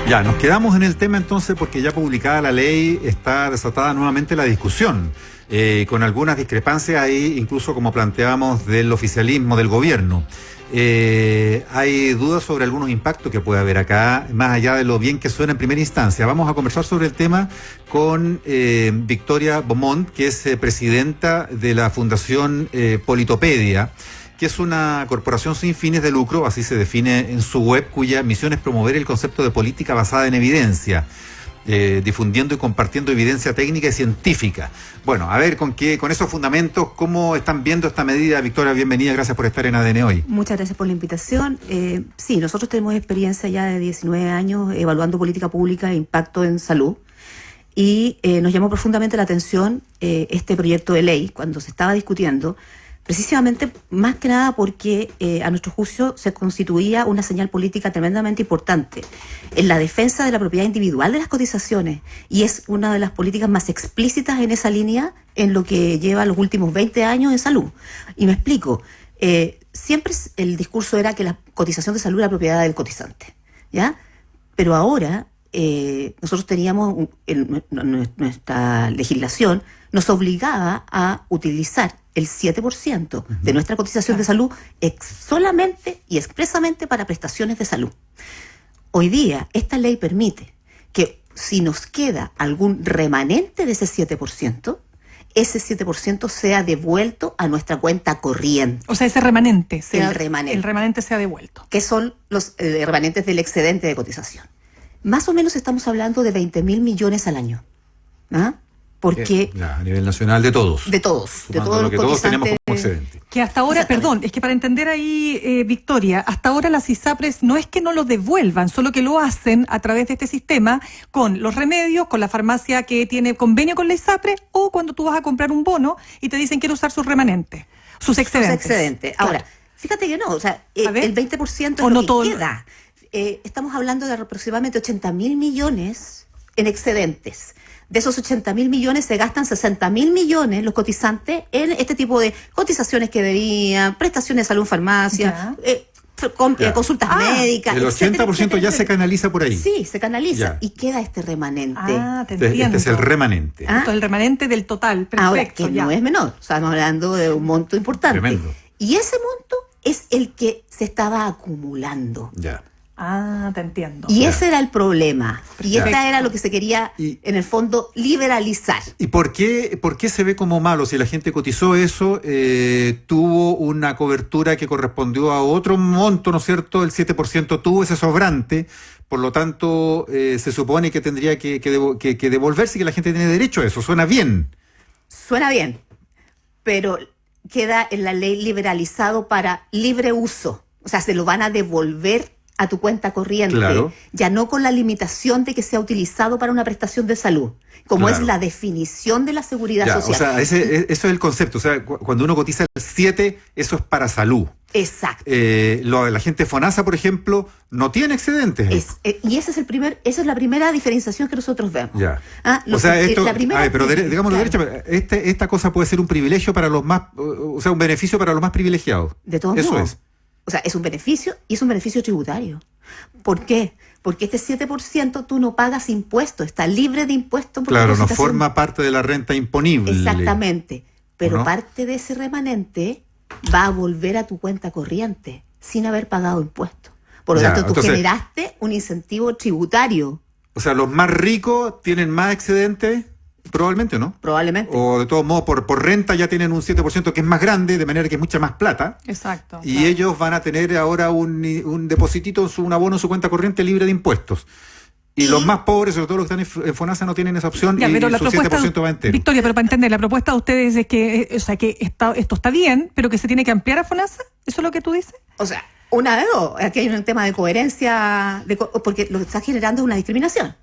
Ya, nos quedamos en el tema entonces porque ya publicada la ley está desatada nuevamente la discusión, con algunas discrepancias ahí, incluso como planteábamos del oficialismo del gobierno. Hay dudas sobre algunos impactos que puede haber acá, más allá de lo bien que suena en primera instancia. Vamos a conversar sobre el tema con Victoria Beaumont, que es presidenta de la Fundación Politopedia, que es una corporación sin fines de lucro, así se define en su web, cuya misión es promover el concepto de política basada en evidencia, difundiendo y compartiendo evidencia técnica y científica. Bueno, a ver, con esos fundamentos, ¿cómo están viendo esta medida? Victoria, bienvenida, gracias por estar en ADN Hoy. Muchas gracias por la invitación. Sí, nosotros tenemos experiencia ya de 19 años evaluando política pública e impacto en salud, y nos llamó profundamente la atención este proyecto de ley cuando se estaba discutiendo, precisamente más que nada porque a nuestro juicio se constituía una señal política tremendamente importante en la defensa de la propiedad individual de las cotizaciones, y es una de las políticas más explícitas en esa línea en lo que lleva los últimos 20 años en salud. Y me explico, siempre el discurso era que la cotización de salud era propiedad del cotizante, ¿ya? Pero ahora nosotros teníamos, nuestra legislación nos obligaba a utilizar el 7% de nuestra cotización de salud solamente y expresamente para prestaciones de salud. Hoy día, esta ley permite que si nos queda algún remanente de ese 7%, ese 7% sea devuelto a nuestra cuenta corriente. O sea, ese remanente. El remanente sea devuelto. Que son los remanentes del excedente de cotización. Más o menos estamos hablando de 20.000 millones al año. ¿Ah? Porque a nivel nacional de todos. De todos lo que todos tenemos como excedente. Que hasta ahora, perdón, es que para entender ahí, Victoria, hasta ahora las ISAPRES no es que no lo devuelvan, solo que lo hacen a través de este sistema con los remedios, con la farmacia que tiene convenio con la ISAPRE, o cuando tú vas a comprar un bono y te dicen quiero usar sus remanentes, sus excedentes. Ahora, claro. Fíjate que no, o sea, el 20% o es no lo todo que queda. Estamos hablando de aproximadamente 80.000 millones en excedentes. De esos 80.000 millones se gastan 60.000 millones los cotizantes en este tipo de cotizaciones que debían, prestaciones de salud en farmacia, consultas médicas. El 80% ya se canaliza por ahí. Sí, se canaliza y queda este remanente. Te entiendo. Este es el remanente. Esto es el remanente del total. Perfecto. Ahora, que no es menor, estamos hablando de un monto importante. Tremendo. Y ese monto es el que se estaba acumulando. Ya. Te entiendo. Y ese era el problema. Y esta era lo que se quería, en el fondo, liberalizar. ¿Y por qué se ve como malo? Si la gente cotizó eso, tuvo una cobertura que correspondió a otro monto, ¿no es cierto? El 7% tuvo ese sobrante, por lo tanto, se supone que tendría que devolverse y que la gente tiene derecho a eso. Suena bien. Suena bien, pero queda en la ley liberalizado para libre uso. O sea, se lo van a devolver a tu cuenta corriente, claro. Ya no con la limitación de que sea utilizado para una prestación de salud, como es la definición de la seguridad social. O sea, eso es el concepto. O sea, cuando uno cotiza el 7, eso es para salud. Exacto. La gente de FONASA, por ejemplo, no tiene excedentes. Y esa es la primera diferenciación que nosotros vemos. Ya. Pero digámoslo derecho, esta cosa puede ser un privilegio para los más, o sea, un beneficio para los más privilegiados. De todos modos. O sea, es un beneficio y es un beneficio tributario. ¿Por qué? Porque este 7% tú no pagas impuestos, está libre de impuestos. Claro, no forma parte de la renta imponible. Exactamente. Pero ¿no? Parte de ese remanente va a volver a tu cuenta corriente sin haber pagado impuestos. Por lo tanto, tú generaste un incentivo tributario. O sea, los más ricos tienen más excedentes. Probablemente, ¿no? Probablemente. O de todos modos, por renta ya tienen un 7% que es más grande, de manera que es mucha más plata. Exacto. Y claro, ellos van a tener ahora un depositito, un abono en su cuenta corriente libre de impuestos. Y los más pobres, sobre todo los que están en FONASA, no tienen esa opción, y pero su 7% va entero. Victoria, pero para entender, la propuesta de ustedes es que, esto está bien, pero que se tiene que ampliar a FONASA. ¿Eso es lo que tú dices? O sea, una de dos. Aquí hay un tema de coherencia, porque lo que está generando es una discriminación.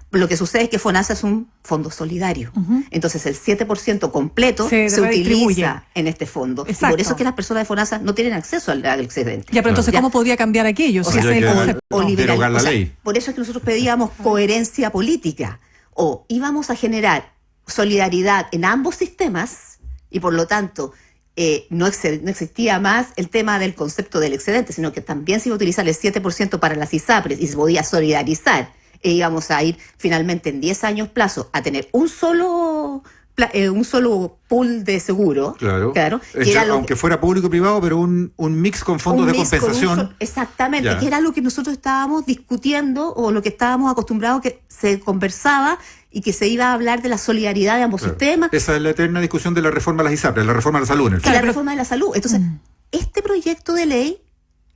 Lo que sucede es que FONASA es un fondo solidario. Entonces el 7% completo se utiliza en este fondo. Y por eso es que las personas de FONASA no tienen acceso al excedente. Ya, pero entonces, ¿cómo podría cambiar aquello? O liberalizar la ley. Por eso es que nosotros pedíamos coherencia política. O íbamos a generar solidaridad en ambos sistemas y por lo tanto no existía más el tema del concepto del excedente, sino que también se iba a utilizar el 7% para las ISAPRES y se podía solidarizar e íbamos a ir finalmente en 10 años plazo a tener un solo pool de seguro. Claro. Que era aunque fuera público y privado, pero un mix con fondos de compensación. Exactamente, Ya. que era lo que nosotros estábamos discutiendo o lo que estábamos acostumbrados que se conversaba y que se iba a hablar de la solidaridad de ambos sistemas. Esa es la eterna discusión de la reforma a las ISAPRES, la reforma a la salud, en el Y fondo. la reforma de la salud. Entonces, este proyecto de ley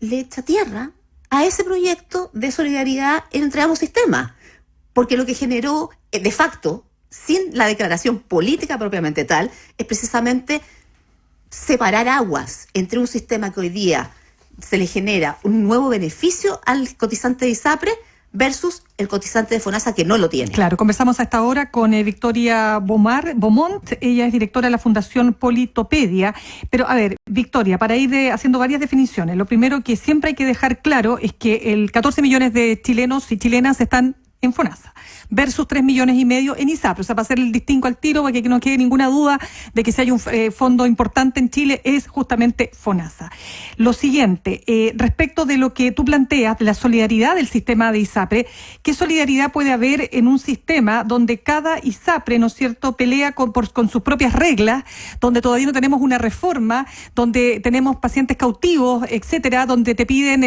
le echa tierra a ese proyecto de solidaridad entre ambos sistemas. Porque lo que generó, de facto, sin la declaración política propiamente tal, es precisamente separar aguas entre un sistema que hoy día se le genera un nuevo beneficio al cotizante de ISAPRE versus el cotizante de FONASA que no lo tiene. Claro, conversamos hasta ahora con Victoria Beaumont, ella es directora de la Fundación Politopedia. Pero, a ver, Victoria, para ir haciendo varias definiciones, lo primero que siempre hay que dejar claro es que el 14 millones de chilenos y chilenas están en FONASA versus 3,5 millones en ISAPRE. O sea, para hacer el distingo al tiro, para que no quede ninguna duda de que si hay un fondo importante en Chile, es justamente FONASA. Lo siguiente, respecto de lo que tú planteas, de la solidaridad del sistema de ISAPRE, ¿qué solidaridad puede haber en un sistema donde cada ISAPRE, ¿no es cierto?, pelea con sus propias reglas, donde todavía no tenemos una reforma, donde tenemos pacientes cautivos, etcétera, donde te piden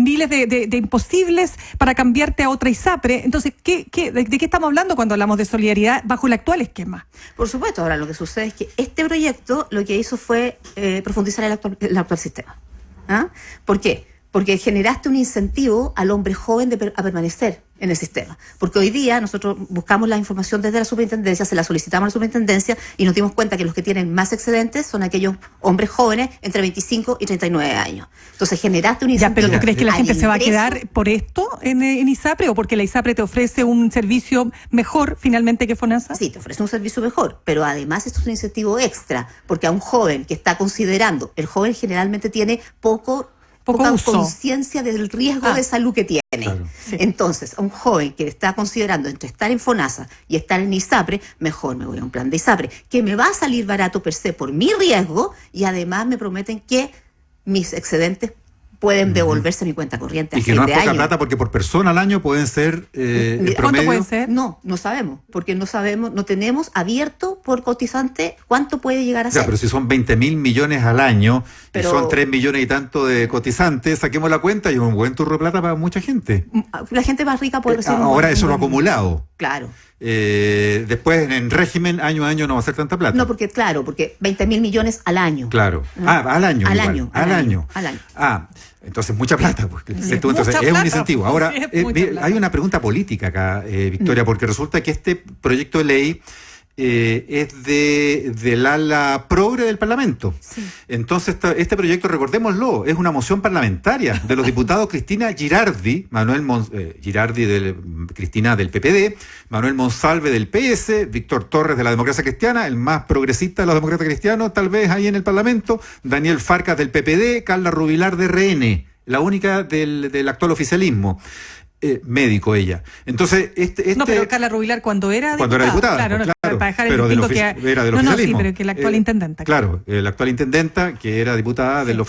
miles de imposibles para cambiarte a otra ISAPRE? Entonces, ¿de qué estamos hablando cuando hablamos de solidaridad bajo el actual esquema? Por supuesto, ahora lo que sucede es que este proyecto lo que hizo fue profundizar el actual sistema. ¿Ah? ¿Por qué? Porque generaste un incentivo al hombre joven a permanecer en el sistema. Porque hoy día nosotros buscamos la información desde la superintendencia, se la solicitamos a la superintendencia y nos dimos cuenta que los que tienen más excedentes son aquellos hombres jóvenes entre 25 y 39 años. Entonces generaste un incentivo. Ya, pero ¿tú crees que la gente se va a ingreso. quedar por esto en ISAPRE o porque la ISAPRE te ofrece un servicio mejor finalmente que FONASA? Sí, te ofrece un servicio mejor, pero además esto es un incentivo extra, porque a un joven que está considerando, el joven generalmente tiene poca conciencia del riesgo de salud que tiene. Claro. Sí. Entonces, a un joven que está considerando entre estar en FONASA y estar en ISAPRE, mejor me voy a un plan de ISAPRE, que me va a salir barato per se por mi riesgo y además me prometen que mis excedentes pueden devolverse a mi cuenta corriente a Y que fin no de es poca año. plata porque por persona al año pueden ser en ¿Cuánto promedio. pueden ser? No sabemos, porque no tenemos abierto por cotizante cuánto puede llegar a Ya, ser. pero si son 20.000 millones al año Pero- y son 3 millones y tanto de cotizantes, saquemos la cuenta y un buen turro de plata para mucha gente. La gente más rica puede recibir Ahora eso lo un- acumulado. Claro. Después en régimen año a año no va a ser tanta plata. No, porque 20.000 millones al año. Claro. Al año. Al igual. año, Al al año. año. Entonces mucha plata. Porque, Sí, entonces mucha es un plata. incentivo. Ahora, Sí, es mucha plata. hay una pregunta política acá, Victoria, porque resulta que este proyecto de ley es del ala progre del Parlamento. Sí. Entonces, este proyecto, recordémoslo, es una moción parlamentaria de los diputados Cristina Girardi, Cristina del PPD, Manuel Monsalve del PS, Víctor Torres de la Democracia Cristiana, el más progresista de los demócratas cristianos, tal vez ahí en el Parlamento, Daniel Farcas del PPD, Carla Rubilar de RN, la única del actual oficialismo. Médico ella. Entonces, No, pero Carla Rubilar cuando era diputada, claro, pues, no, claro, para dejar el pero distingo que era del no, sí, oficialismo. pero que la actual intendenta. Claro, la actual intendenta que era diputada del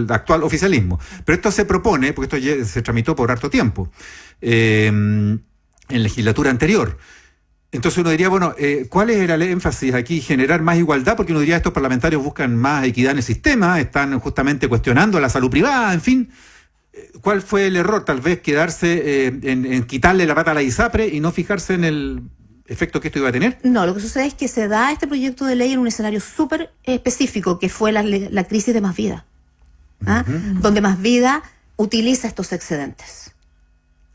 actual oficialismo. Pero esto se propone, porque esto se tramitó por harto tiempo, en legislatura anterior. Entonces uno diría, bueno, ¿cuál era el énfasis aquí? Generar más igualdad, porque uno diría, estos parlamentarios buscan más equidad en el sistema, están justamente cuestionando la salud privada, en fin. ¿Cuál fue el error? Tal vez quedarse en quitarle la pata a la ISAPRE y no fijarse en el efecto que esto iba a tener. No, lo que sucede es que se da este proyecto de ley en un escenario súper específico, que fue la crisis de Más Vida, donde Más Vida utiliza estos excedentes.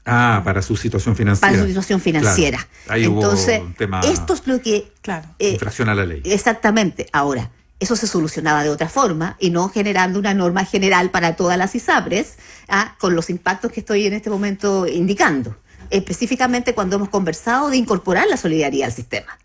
Para su situación financiera. Para su situación financiera. Claro. Ahí entonces, hubo un tema. esto es lo que... Claro. Infracción a la ley. Exactamente. Ahora, eso se solucionaba de otra forma y no generando una norma general para todas las ISAPRES, con los impactos que estoy en este momento indicando. Específicamente cuando hemos conversado de incorporar la solidaridad al sistema.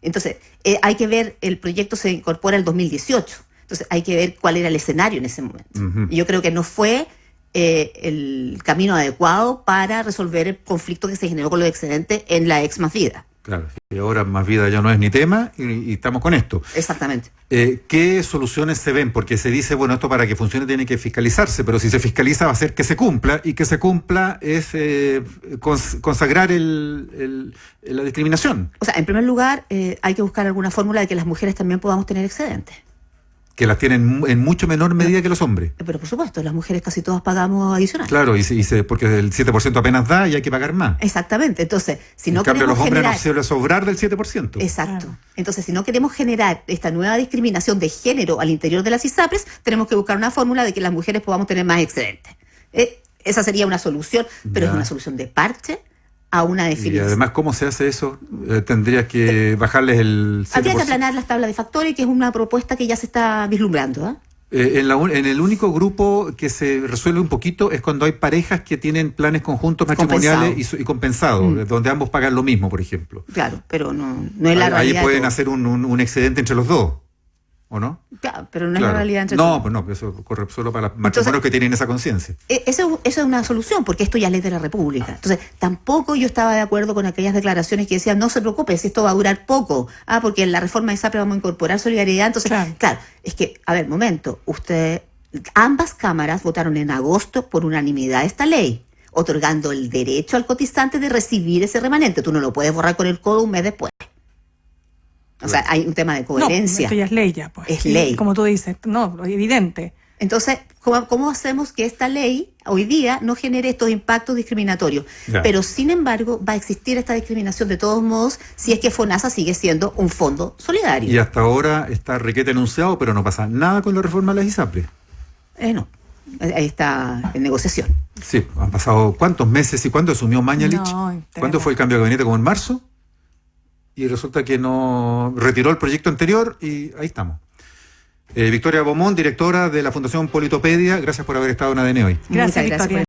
Entonces, hay que ver, el proyecto se incorpora en el 2018. Entonces, hay que ver cuál era el escenario en ese momento. Uh-huh. Y yo creo que no fue el camino adecuado para resolver el conflicto que se generó con los excedentes en la ex Más Vida. Claro, y ahora más vida ya no es ni tema y estamos con esto. Exactamente. ¿Qué soluciones se ven? Porque se dice, bueno, esto para que funcione tiene que fiscalizarse, pero si se fiscaliza va a ser que se cumpla, y que se cumpla es consagrar la discriminación. O sea, en primer lugar, hay que buscar alguna fórmula de que las mujeres también podamos tener excedentes. Que las tienen en mucho menor medida que los hombres. Pero por supuesto, las mujeres casi todas pagamos adicional. Claro, porque el 7% apenas da y hay que pagar más. Exactamente. Entonces, si no en cambio, a queremos los hombres generar... no se les sobrar del 7%. Exacto. Entonces, si no queremos generar esta nueva discriminación de género al interior de las ISAPRES, tenemos que buscar una fórmula de que las mujeres podamos tener más excedentes. Esa sería una solución, pero Ya. es una solución de parche a una Y definición. además, ¿cómo se hace eso? Tendría que bajarles el 7%. Habría que aplanar las tablas de factores, que es una propuesta que ya se está vislumbrando. En el único grupo que se resuelve un poquito es cuando hay parejas que tienen planes conjuntos matrimoniales y compensados, donde ambos pagan lo mismo, por ejemplo. Claro, pero no es la Ahí realidad. pueden hacer un excedente entre los dos, ¿o no? Claro, pero no es Claro. la realidad entre No, todos. pues no, eso corre solo para los matrimonios que tienen esa conciencia. Eso es una solución, porque esto ya es ley de la República. Entonces, tampoco yo estaba de acuerdo con aquellas declaraciones que decían, no se preocupe, si esto va a durar poco, porque en la reforma de ISAPRE vamos a incorporar solidaridad. Entonces, claro, es que, a ver, momento, ambas cámaras votaron en agosto por unanimidad esta ley, otorgando el derecho al cotizante de recibir ese remanente. Tú no lo puedes borrar con el codo un mes después. O sea, hay un tema de coherencia. No, esto ya es ley ya, pues. Es ley. Como tú dices, no, evidente. Entonces, ¿cómo hacemos que esta ley hoy día no genere estos impactos discriminatorios? Ya. Pero, sin embargo, va a existir esta discriminación de todos modos si es que FONASA sigue siendo un fondo solidario. Y hasta ahora está requete enunciado, pero no pasa nada con la reforma de las ISAPRES. No, ahí está en negociación. Sí, han pasado ¿cuántos meses? ¿Y cuándo asumió Mañalich? No, ¿Cuándo fue el cambio de gabinete? ¿Como en marzo? Y resulta que no retiró el proyecto anterior y ahí estamos. Victoria Beaumont, directora de la Fundación Politopedia, gracias por haber estado en ADN hoy. Gracias, Muchas gracias Victoria.